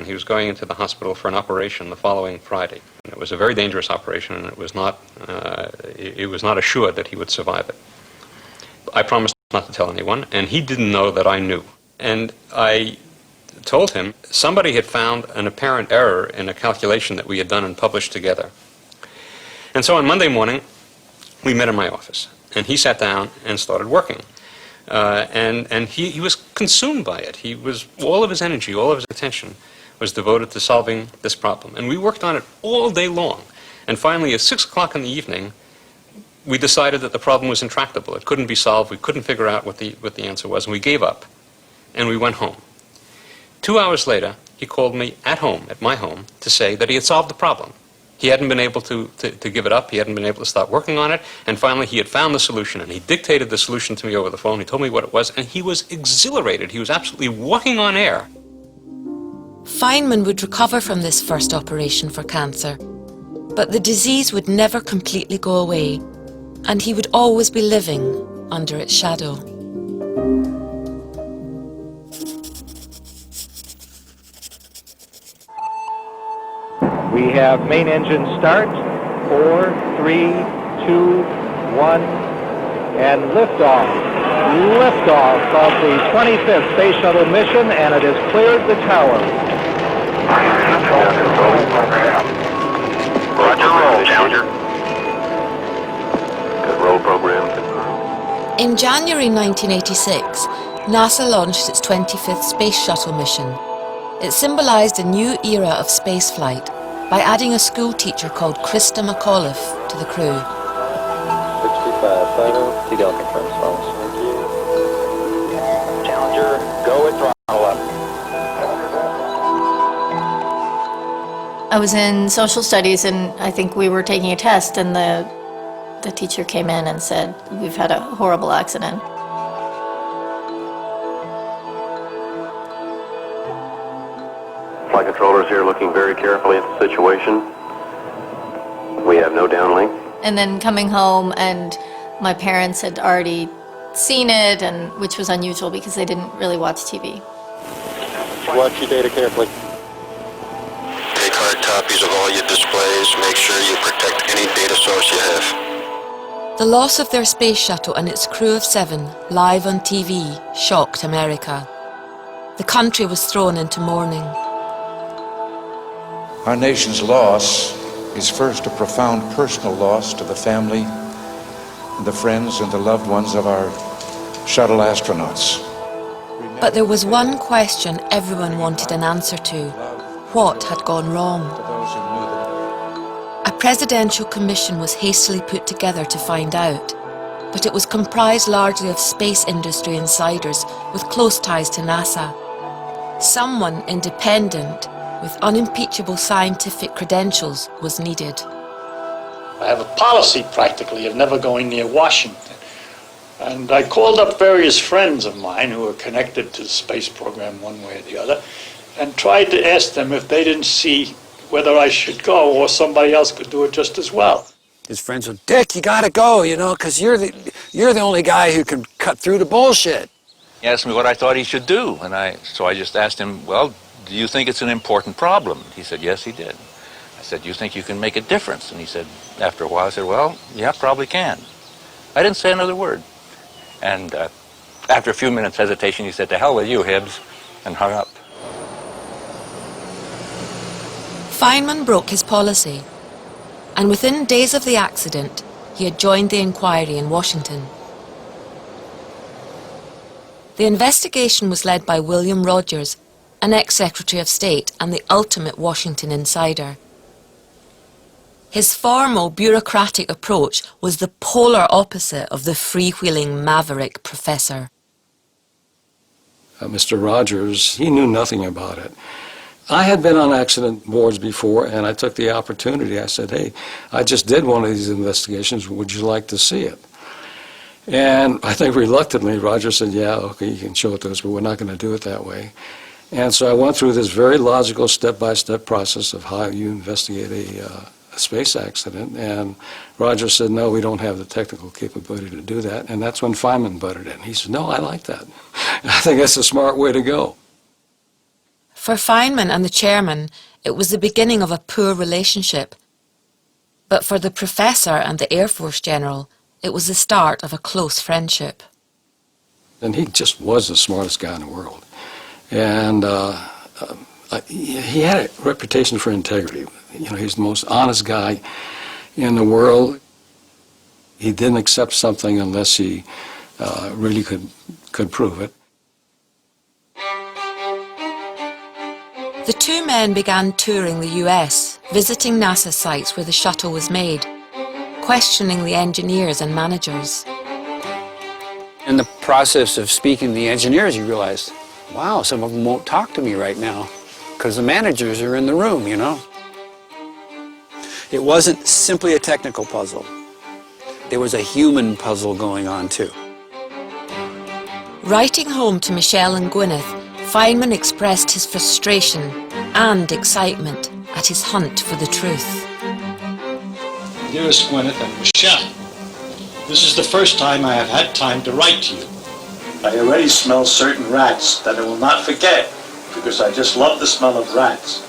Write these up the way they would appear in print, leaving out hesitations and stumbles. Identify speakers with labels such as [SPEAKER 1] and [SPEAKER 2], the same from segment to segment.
[SPEAKER 1] he was going into the hospital for an operation the following Friday. And it was a very dangerous operation, and it was not assured that he would survive it. I promised not to tell anyone, and he didn't know that I knew. And I told him somebody had found an apparent error in a calculation that we had done and published together. And so on Monday morning, we met in my office, and he sat down and started working. And he was consumed by it. All of his energy, all of his attention was devoted to solving this problem. And we worked on it all day long. And finally, at 6 o'clock in the evening, we decided that the problem was intractable. It couldn't be solved. We couldn't figure out what the answer was, and we gave up. And we went home. 2 hours later, he called me at home, at my home, to say that he had solved the problem. He hadn't been able to give it up. He hadn't been able to stop working on it. And finally, he had found the solution, and he dictated the solution to me over the phone. He told me what it was, and he was exhilarated. He was absolutely walking on air.
[SPEAKER 2] Feynman would recover from this first operation for cancer, but the disease would never completely go away, and he would always be living under its shadow.
[SPEAKER 3] We have main engine start, 4, 3, 2, 1, and liftoff. Liftoff of the 25th Space Shuttle mission, and it has cleared the tower.
[SPEAKER 4] Roger, roll, Challenger. Good roll program confirmed.
[SPEAKER 2] In January 1986, NASA launched its 25th Space Shuttle mission. It symbolized a new era of spaceflight by adding a school teacher called Krista McAuliffe to the crew.
[SPEAKER 5] 65 final, TDL confirms follows. Thank you.
[SPEAKER 4] Challenger, go with throttle up.
[SPEAKER 6] I was in social studies, and I think we were taking a test, and the teacher came in and said, "We've had a horrible accident."
[SPEAKER 4] Flight controllers here looking very carefully at the situation. We have no downlink.
[SPEAKER 6] And then coming home, and my parents had already seen it, and which was unusual because they didn't really watch TV.
[SPEAKER 5] Watch your data carefully.
[SPEAKER 4] Take hard copies of all your displays. Make sure you protect any data source you have.
[SPEAKER 2] The loss of their space shuttle and its crew of 7, live on TV, shocked America. The country was thrown into mourning.
[SPEAKER 7] Our nation's loss is first a profound personal loss to the family, the friends, and the loved ones of our shuttle astronauts.
[SPEAKER 2] But there was one question everyone wanted an answer to. What had gone wrong? A presidential commission was hastily put together to find out, but it was comprised largely of space industry insiders with close ties to NASA. Someone independent with unimpeachable scientific credentials was needed.
[SPEAKER 8] I have a policy practically of never going near Washington. And I called up various friends of mine who were connected to the space program one way or the other and tried to ask them if they didn't see whether I should go or somebody else could do it just as well.
[SPEAKER 9] His friends would, "Dick, you gotta go, you know, because you're the only guy who can cut through the bullshit."
[SPEAKER 10] He asked me what I thought he should do, and so I just asked him, "Well, do you think it's an important problem?" He said, "Yes, he did." I said, "Do you think you can make a difference?" And he said, after a while, I said, "Well, yeah, probably can." I didn't say another word. And after a few minutes hesitation, he said, "To hell with you, Hibbs," and hung up.
[SPEAKER 2] Feynman broke his policy, and within days of the accident, he had joined the inquiry in Washington. The investigation was led by William Rogers, an ex-Secretary of State and the ultimate Washington insider. His formal bureaucratic approach was the polar opposite of the freewheeling maverick professor.
[SPEAKER 11] Mr. Rogers, he knew nothing about it. I had been on accident boards before, and I took the opportunity. I said, "Hey, I just did one of these investigations. Would you like to see it?" And I think reluctantly, Rogers said, "Yeah, okay, you can show it to us, but we're not going to do it that way." And so I went through this very logical step-by-step process of how you investigate a space accident, and Rogers said, "No, we don't have the technical capability to do that." And that's when Feynman butted in. He said, "No, I like that. I think that's a smart way to go."
[SPEAKER 2] For Feynman and the chairman, it was the beginning of a poor relationship. But for the professor and the Air Force general, it was the start of a close friendship.
[SPEAKER 11] And he just was the smartest guy in the world. And he had a reputation for integrity. You know, he's the most honest guy in the world. He didn't accept something unless he really could prove it.
[SPEAKER 2] The two men began touring the US, visiting NASA sites where the shuttle was made, questioning the engineers and managers.
[SPEAKER 12] In the process of speaking to the engineers, you realize, wow, some of them won't talk to me right now because the managers are in the room, you know. It wasn't simply a technical puzzle. There was a human puzzle going on too.
[SPEAKER 2] Writing home to Michelle and Gwyneth, Feynman expressed his frustration and excitement at his hunt for the truth.
[SPEAKER 8] Dearest Gwyneth and Michelle, this is the first time I have had time to write to you. I already smell certain rats that I will not forget because I just love the smell of rats,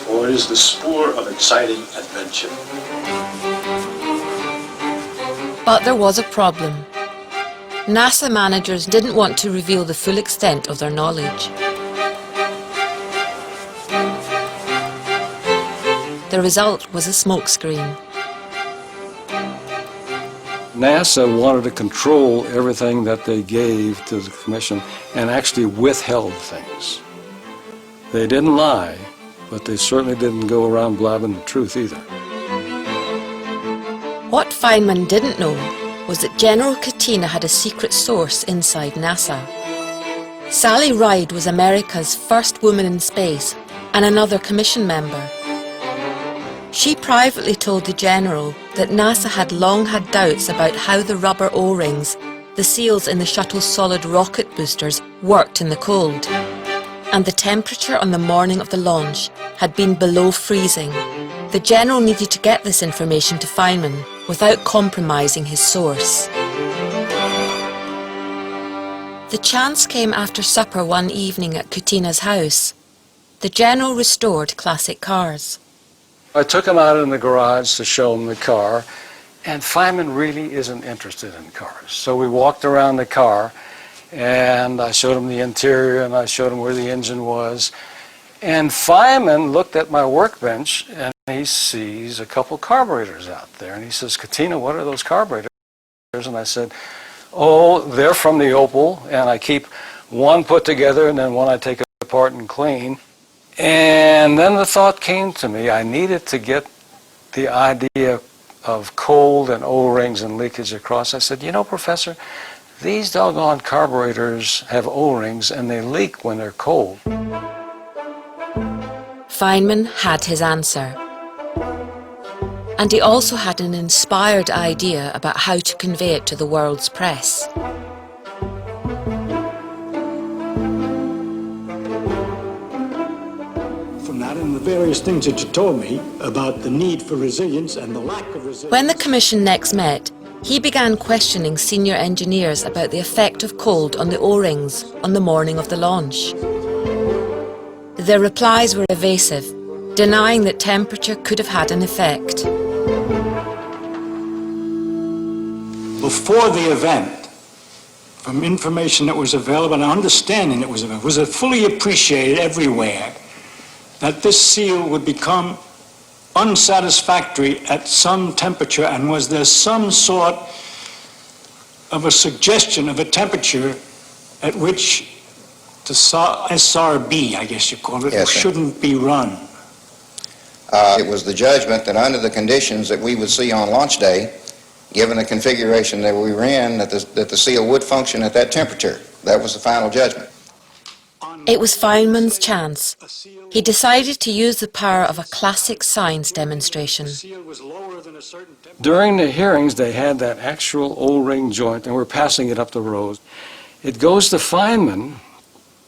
[SPEAKER 8] for it is the spore of exciting adventure.
[SPEAKER 2] But there was a problem. NASA managers didn't want to reveal the full extent of their knowledge. The result was a smokescreen.
[SPEAKER 11] NASA wanted to control everything that they gave to the commission and actually withheld things. They didn't lie, but they certainly didn't go around blabbing the truth either.
[SPEAKER 2] What Feynman didn't know was that General Katina had a secret source inside NASA. Sally Ride was America's first woman in space and another commission member. She privately told the General that NASA had long had doubts about how the rubber O-rings, the seals in the shuttle's solid rocket boosters, worked in the cold. And the temperature on the morning of the launch had been below freezing. The General needed to get this information to Feynman without compromising his source. The chance came after supper one evening at Kutina's house. The General restored classic cars.
[SPEAKER 11] I took him out in the garage to show him the car, and Feynman really isn't interested in cars. So we walked around the car, and I showed him the interior, and I showed him where the engine was. And Feynman looked at my workbench, and he sees a couple carburetors out there. And he says, Katina, what are those carburetors? And I said, oh, they're from the Opel, and I keep one put together, and then one I take apart and clean. And then the thought came to me, I needed to get the idea of cold and O-rings and leakage across. I said, you know, Professor, these doggone carburetors have O-rings and they leak when they're cold.
[SPEAKER 2] Feynman had his answer. And he also had an inspired idea about how to convey it to the world's press.
[SPEAKER 8] And the various things that you told me about the need for resilience and the lack of resilience.
[SPEAKER 2] When the Commission next met, he began questioning senior engineers about the effect of cold on the O-rings on the morning of the launch. Their replies were evasive, denying that temperature could have had an effect.
[SPEAKER 8] Before the event, from information that was available and understanding that was available, was it fully appreciated everywhere that this seal would become unsatisfactory at some temperature, and was there some sort of a suggestion of a temperature at which the SRB, I guess you call it,
[SPEAKER 13] Yes,
[SPEAKER 8] shouldn't be run?
[SPEAKER 13] It was the judgment that under the conditions that we would see on launch day, given the configuration that we were in, that the seal would function at that temperature. That was the final judgment.
[SPEAKER 2] It was Feynman's chance. He decided to use the power of a classic science demonstration.
[SPEAKER 11] During the hearings, they had that actual O-ring joint, and we're passing it up the road. It goes to Feynman.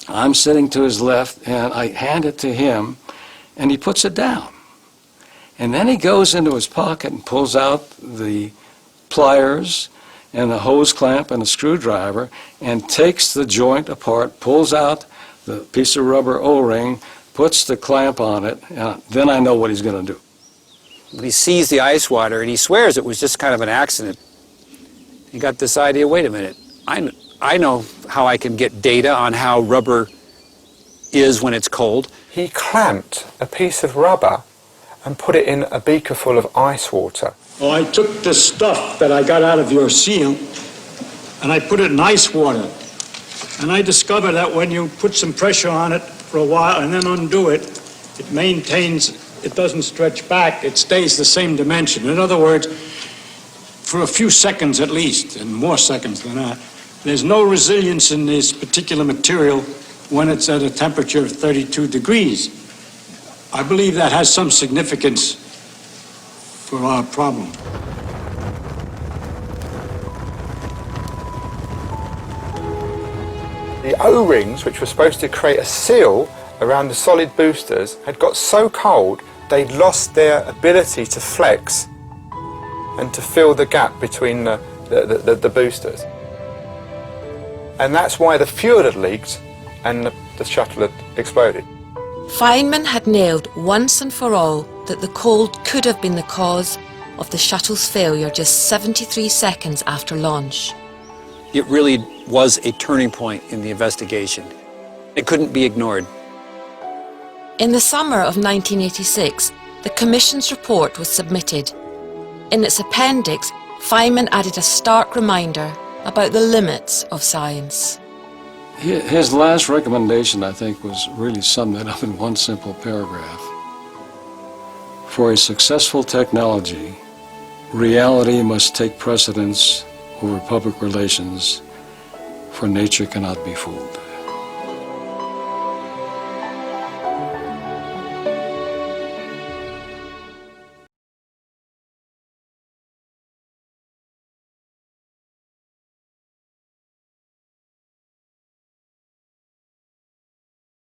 [SPEAKER 11] I'm sitting to his left, and I hand it to him, and he puts it down. And then he goes into his pocket and pulls out the pliers and the hose clamp and a screwdriver and takes the joint apart, pulls out the piece of rubber O-ring, puts the clamp on it, then I know what he's going to do.
[SPEAKER 12] He sees the ice water and he swears it was just kind of an accident. He got this idea, wait a minute, I know how I can get data on how rubber is when it's cold.
[SPEAKER 14] He clamped a piece of rubber and put it in a beaker full of ice water.
[SPEAKER 8] Well, I took the stuff that I got out of your seal and I put it in ice water. And I discovered that when you put some pressure on it for a while and then undo it, it maintains, it doesn't stretch back, it stays the same dimension. In other words, for a few seconds at least, and more seconds than that, there's no resilience in this particular material when it's at a temperature of 32 degrees. I believe that has some significance for our problem.
[SPEAKER 14] The O-rings, which were supposed to create a seal around the solid boosters, had got so cold they'd lost their ability to flex and to fill the gap between the boosters. And that's why the fuel had leaked and the shuttle had exploded.
[SPEAKER 2] Feynman had nailed once and for all that the cold could have been the cause of the shuttle's failure just 73 seconds after launch.
[SPEAKER 12] It really was a turning point in the investigation. It couldn't be ignored.
[SPEAKER 2] In the summer of 1986, the Commission's report was submitted. In its appendix, Feynman added a stark reminder about the limits of science.
[SPEAKER 11] His last recommendation, I think, was really summed it up in one simple paragraph. For a successful technology, reality must take precedence over public relations, for nature cannot be fooled.